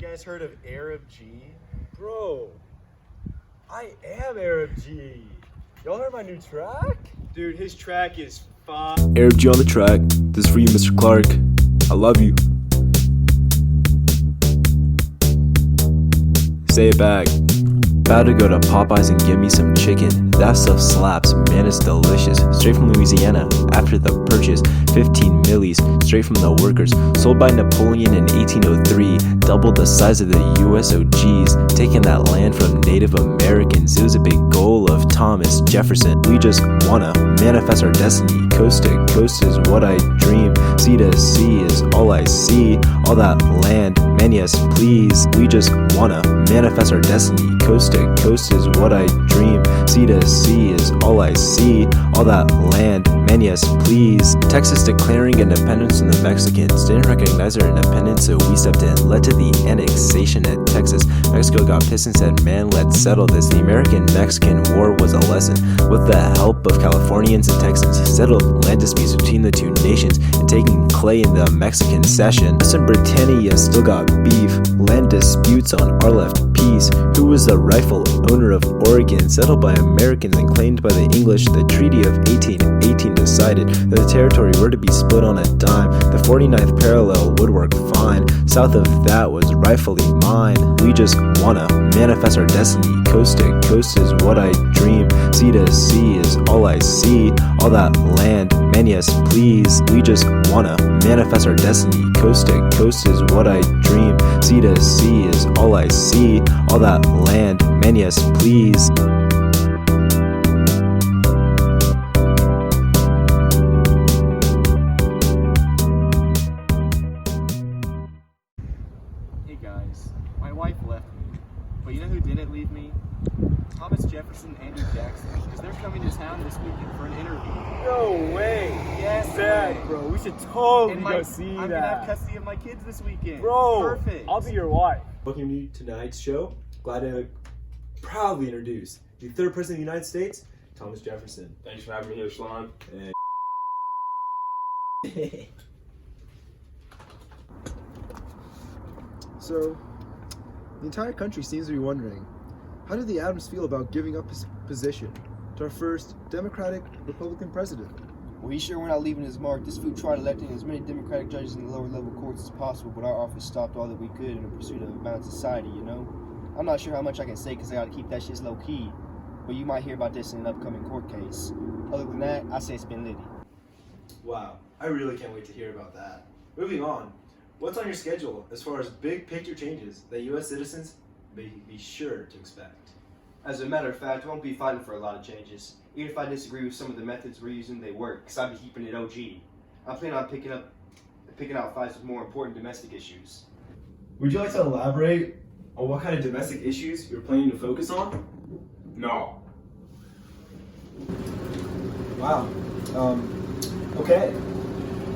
You guys heard of Arab G? Bro, I am Arab G. Y'all heard my new track? Dude, his track is fire. Arab G on the track. This is for you, Mr. Clark. I love you. Say it back. About to go to Popeyes and give me some chicken. That stuff slaps, man, it's delicious. Straight from Louisiana, after the purchase. 15 millis, straight from the workers. Sold by Napoleon in 1803. Doubled the size of the USOGs. Taking that land from Native Americans. It was a big goal of Thomas Jefferson. We just wanna manifest our destiny. Coast to coast is what I dream. Sea to sea is all I see. All that land, man, yes, please. We just wanna manifest our destiny. Coast to coast is what I dream. Sea to sea is all I see. All that land, man, yes, please. Texas declaring independence from the Mexicans. Didn't recognize our independence, so we stepped in. Led to the annexation of Texas. Mexico got pissed and said, man, let's settle this. The American-Mexican War was a lesson. With the help of Californians and Texans, settled land disputes between the two nations and taking clay in the Mexican cession. Western Britannia still got beef. Land disputes on our left piece. Who was the rightful owner of Oregon? Settled by Americans and claimed by the English. The Treaty of 1818 decided that the territory were to be split on a dime. The 49th parallel would work fine. South of that was rightfully mine. We just wanna manifest our destiny. Coast to coast is what I dream. Sea to sea is all I see. All that land, man, yes, please. We just wanna manifest our destiny. Coast to coast is what I dream. Sea to sea is all I see. All that land, man, yes, please. Hey guys, my wife left me, but you know who didn't leave me? Thomas Jefferson and Andrew Jackson, because they're coming to town this weekend for an interview. No way. Yes, Sad, way. bro. We should totally And go see I'm that. gonna have custody of my kids this weekend. Bro, Perfect. I'll be your wife. Welcome to tonight's show. Glad to proudly introduce the third president of the United States, Thomas Jefferson. Thanks for having me here, Shalon. So, the entire country seems to be wondering, how do the Adams feel about giving up his position to our first Democratic Republican president? Well, he's sure we're not leaving his mark. This fool tried electing as many Democratic judges in the lower level courts as possible, but our office stopped all that we could in the pursuit of a balanced society, you know? I'm not sure how much I can say because I gotta keep that shit low key, but you might hear about this in an upcoming court case. Other than that, I say it's been litty. Wow, I really can't wait to hear about that. Moving on, what's on your schedule as far as big picture changes that U.S. citizens may be sure to expect? As a matter of fact, I won't be fighting for a lot of changes. Even if I disagree with some of the methods we're using, they work, because I'll be keeping it OG. I plan on picking out fights with more important domestic issues. Would you like to elaborate on what kind of domestic issues you're planning to focus on? No. Wow. Okay.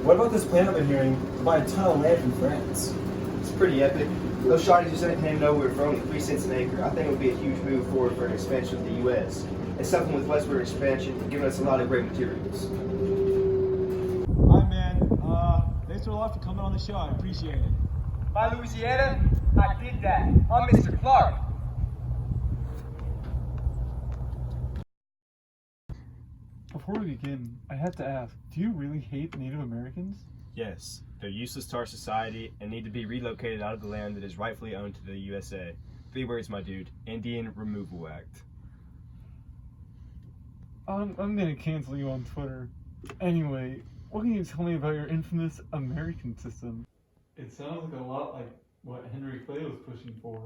What about this plan I've been hearing to buy a ton of land from France? It's pretty epic. Those shawties just ain't came nowhere for only 3 cents an acre. I think it would be a huge move forward for an expansion of the U.S. It's something with westward expansion, giving us a lot of great materials. Hi, man. Thanks for a lot for coming on the show. I appreciate it. By Louisiana, I did that. I'm Mr. Clark. Before we begin, I have to ask, do you really hate Native Americans? Yes, they're useless to our society and need to be relocated out of the land that is rightfully owned to the USA. 3 words, my dude. Indian Removal Act. I'm gonna cancel you on Twitter. Anyway, what can you tell me about your infamous American system? It sounds like a lot like what Henry Clay was pushing for.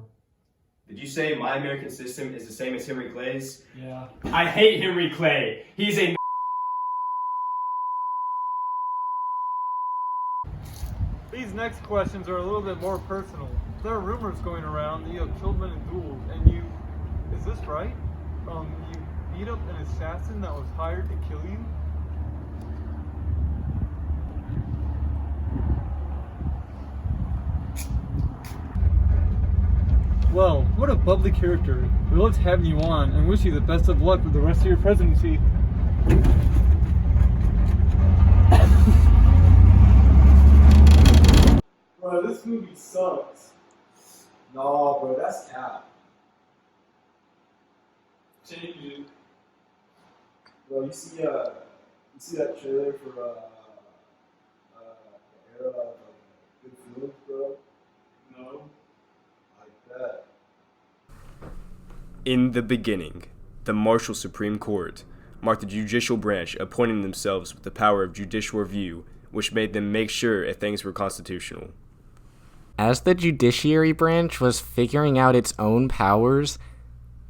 Did you say my American system is the same as Henry Clay's? Yeah. I hate Henry Clay. He's a These next questions are a little bit more personal. There are rumors going around that you have killed men in duels, and you... Is this right? You beat up an assassin that was hired to kill you? Well, what a bubbly character. We loved having you on and wish you the best of luck with the rest of your presidency. Wow, this movie sucks. that's cap. Bro, you see that trailer for the era of Good Feelings, bro? No. Like that. In the beginning, the Marshall Supreme Court marked the judicial branch appointing themselves with the power of judicial review, which made them make sure if things were constitutional. As the judiciary branch was figuring out its own powers,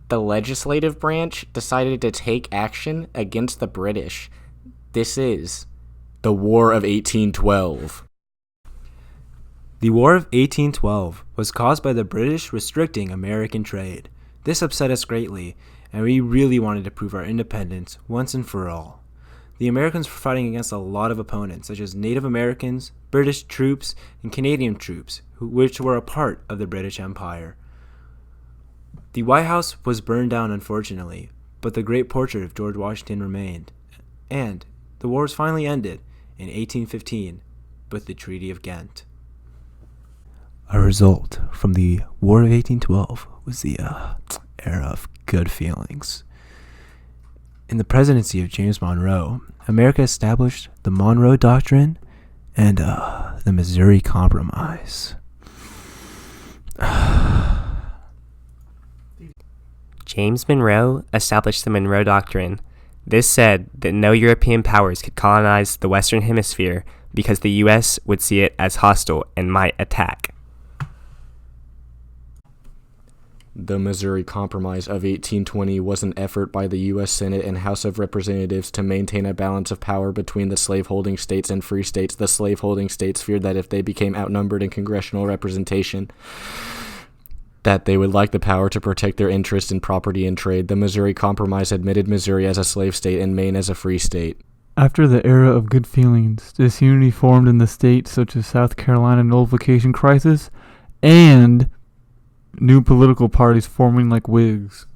the legislative branch decided to take action against the British. This is the War of 1812. The War of 1812 was caused by the British restricting American trade. This upset us greatly, and we really wanted to prove our independence once and for all. The Americans were fighting against a lot of opponents, such as Native Americans, British troops, and Canadian troops, which were a part of the British Empire. The White House was burned down, unfortunately, but the great portrait of George Washington remained, and the war was finally ended in 1815 with the Treaty of Ghent. A result from the War of 1812 was the era of good feelings. In the presidency of James Monroe, America established the Monroe Doctrine and the Missouri Compromise. James Monroe established the Monroe Doctrine. This said that no European powers could colonize the Western Hemisphere because the U.S. would see it as hostile and might attack. The Missouri Compromise of 1820 was an effort by the U.S. Senate and House of Representatives to maintain a balance of power between the slaveholding states and free states. The slaveholding states feared that if they became outnumbered in congressional representation, that they would lack the power to protect their interests in property and trade. The Missouri Compromise admitted Missouri as a slave state and Maine as a free state. After the era of good feelings, disunity formed in the states such as South Carolina nullification crisis and new political parties forming like Whigs.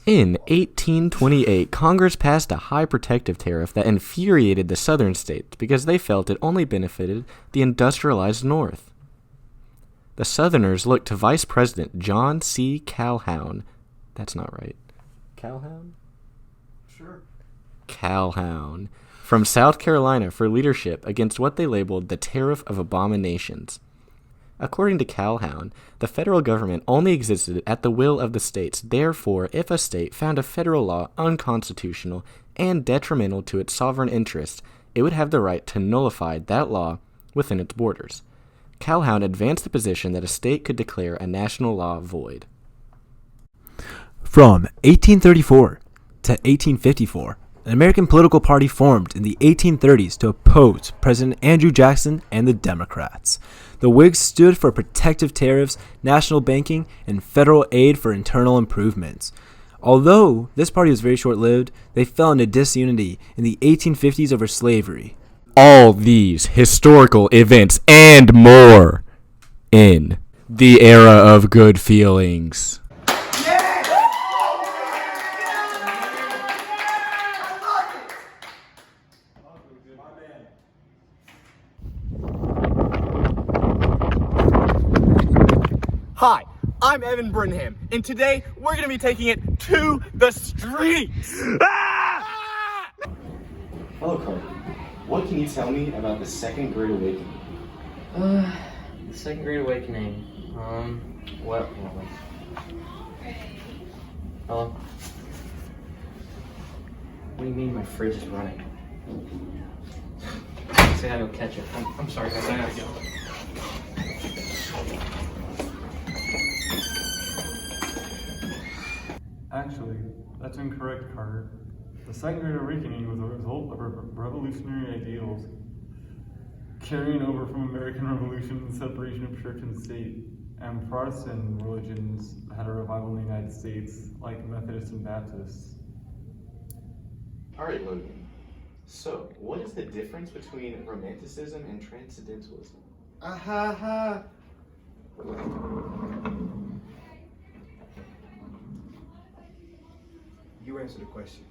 In 1828, Congress passed a high protective tariff that infuriated the southern states because they felt it only benefited the industrialized North. The Southerners looked to Vice President John C. Calhoun. That's not right. Calhoun? Sure. Calhoun. From South Carolina for leadership against what they labeled the Tariff of Abominations. According to Calhoun, the federal government only existed at the will of the states. Therefore, if a state found a federal law unconstitutional and detrimental to its sovereign interests, it would have the right to nullify that law within its borders. Calhoun advanced the position that a state could declare a national law void. From 1834 to 1854, an American political party formed in the 1830s to oppose President Andrew Jackson and the Democrats. The Whigs stood for protective tariffs, national banking, and federal aid for internal improvements. Although this party was very short-lived, they fell into disunity in the 1850s over slavery. All these historical events and more in the era of good feelings. Hi, I'm Evan Burnham, and today we're going to be taking it to the streets. Hello, Carter. What can you tell me about the Second Great Awakening? The Second Great Awakening. What? Hello? What do you mean my fridge is running? I gotta go catch it. I'm sorry, guys. I gotta go. Actually, that's incorrect, Carter. The Second Great Awakening was a result of revolutionary ideals carrying over from American Revolution and separation of church and state. And Protestant religions had a revival in the United States, like Methodists and Baptists. All right, Logan. So, what is the difference between Romanticism and Transcendentalism? Ha. You answer the question.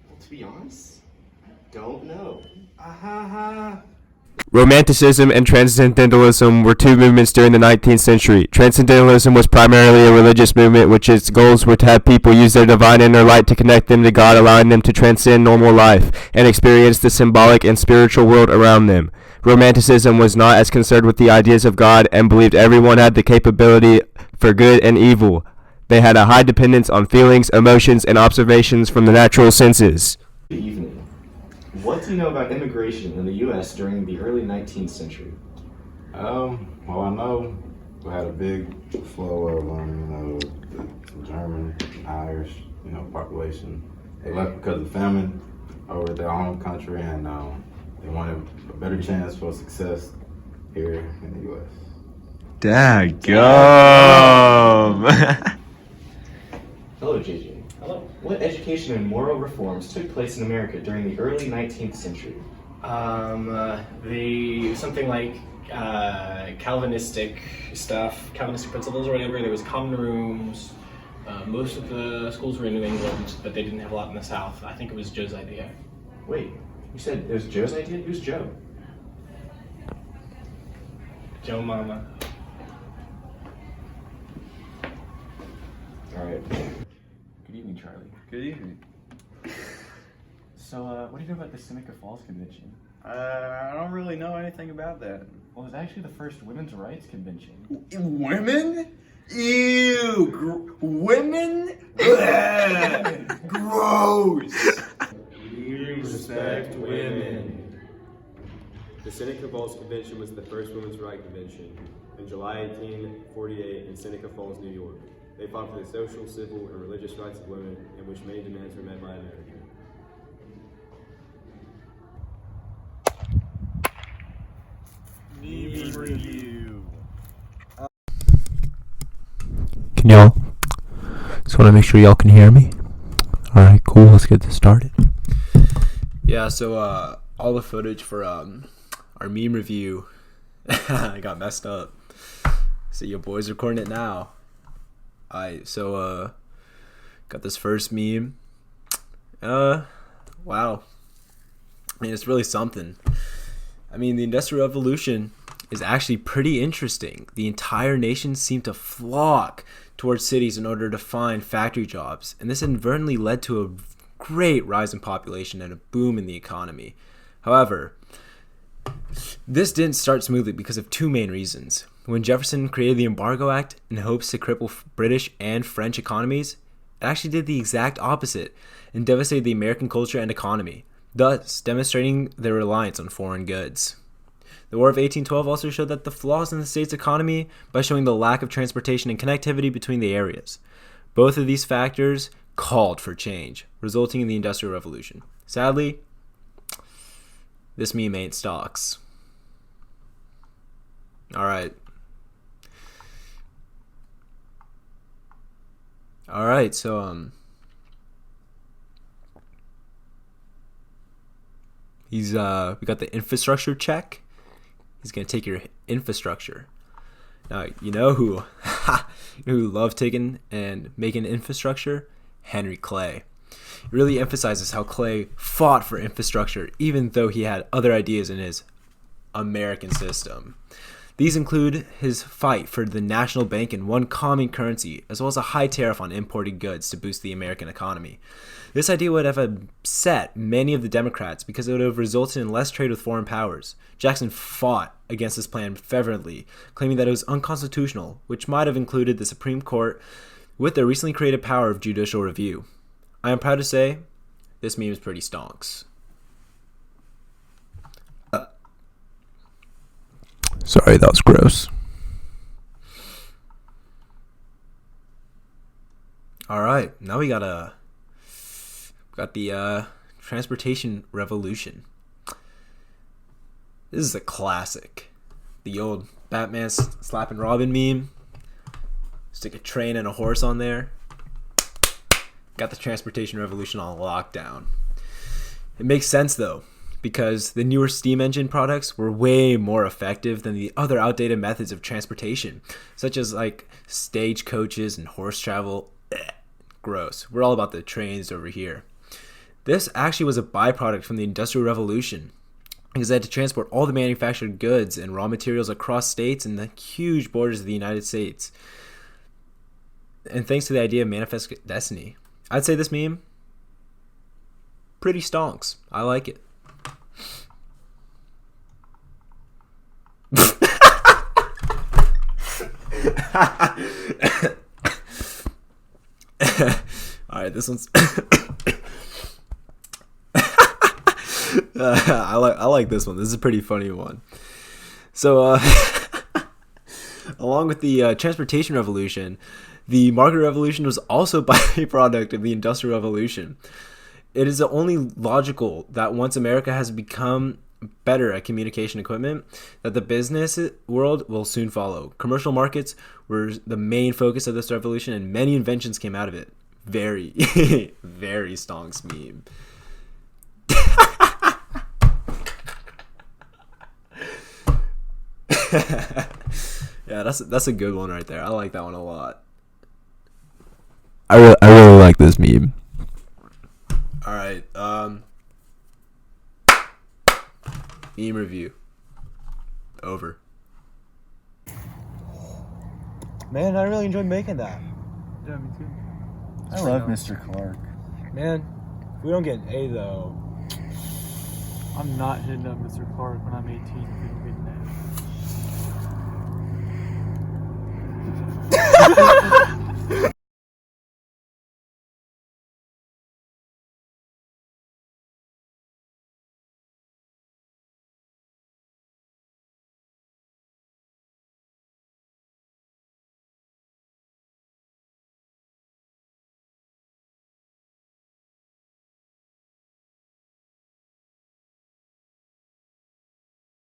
Well, to be honest, I don't know. Ha. Romanticism and Transcendentalism were two movements during the 19th century. Transcendentalism was primarily a religious movement which its goals were to have people use their divine inner light to connect them to God, allowing them to transcend normal life and experience the symbolic and spiritual world around them. Romanticism was not as concerned with the ideas of God and believed everyone had the capability for good and evil. They had a high dependence on feelings, emotions, and observations from the natural senses. Good evening. What do you know about immigration in the U.S. during the early 19th century? Well, I know we had a big flow of, the German, Irish, population. They left because of famine over their home country, and they wanted a better chance for success here in the U.S. Daggum! Hello, JJ. Hello. What education and moral reforms took place in America during the early 19th century? Something like Calvinistic stuff, Calvinistic principles or whatever. There was common rooms. Most of the schools were in New England, but they didn't have a lot in the South. I think it was Joe's idea. Wait, you said it was Joe's idea? Who's Joe? Joe Mama. All right. Good evening, Charlie. Good evening. So, what do you know about the Seneca Falls Convention? I don't really know anything about that. Well, it was actually the first women's rights convention. Women? Ew! Women? Gross! We respect women. The Seneca Falls Convention was the first women's rights convention in July 1848 in Seneca Falls, New York. They fought for the social, civil, and religious rights of women, in which many demands were met by America. Meme review. Can y'all? Just want to make sure y'all can hear me. All right, cool. Let's get this started. Yeah, so all the footage for our meme review got messed up. So your boys recording it now. Got this first meme. Wow. I mean, it's really something. I mean, the Industrial Revolution is actually pretty interesting. The entire nation seemed to flock towards cities in order to find factory jobs, and this inadvertently led to a great rise in population and a boom in the economy. However, this didn't start smoothly because of two main reasons. When Jefferson created the Embargo Act in hopes to cripple British and French economies, it actually did the exact opposite and devastated the American culture and economy, thus demonstrating their reliance on foreign goods. The War of 1812 also showed that the flaws in the state's economy by showing the lack of transportation and connectivity between the areas. Both of these factors called for change, resulting in the Industrial Revolution. Sadly, this meme ain't stocks. Alright, so we got the infrastructure check. He's gonna take your infrastructure. Now you know who who loved taking and making infrastructure? Henry Clay. It really emphasizes how Clay fought for infrastructure even though he had other ideas in his American system. These include his fight for the national bank and one common currency, as well as a high tariff on imported goods to boost the American economy. This idea would have upset many of the Democrats because it would have resulted in less trade with foreign powers. Jackson fought against this plan fervently, claiming that it was unconstitutional, which might have included the Supreme Court with the recently created power of judicial review. I am proud to say, this meme is pretty stonks. Sorry, that was gross. All right, now we got the transportation revolution. This is a classic. The old Batman slapping Robin meme. Stick a train and a horse on there. Got the transportation revolution on lockdown. It makes sense though, because the newer steam engine products were way more effective than the other outdated methods of transportation, such as like stagecoaches and horse travel. Gross. We're all about the trains over here. This actually was a byproduct from the Industrial Revolution. because they had to transport all the manufactured goods and raw materials across states and the huge borders of the United States. And thanks to the idea of manifest destiny, I'd say this meme, pretty stonks. I like it. Alright, this one's I like this one. This is a pretty funny one. So along with the transportation revolution, the market revolution was also a byproduct of the industrial revolution. It is only logical that once America has become better at communication equipment, that the business world will soon follow. Commercial markets were the main focus of this revolution, and many inventions came out of it. Very, very stonks meme. Yeah, that's a good one right there. I like that one a lot. I really like this meme. All right, meme review. Over. Man, I really enjoyed making that. Yeah, me too. I love Mr. Clark. Man, if we don't get an A though. I'm not hitting up Mr. Clark when I'm 18 if we don't get an A.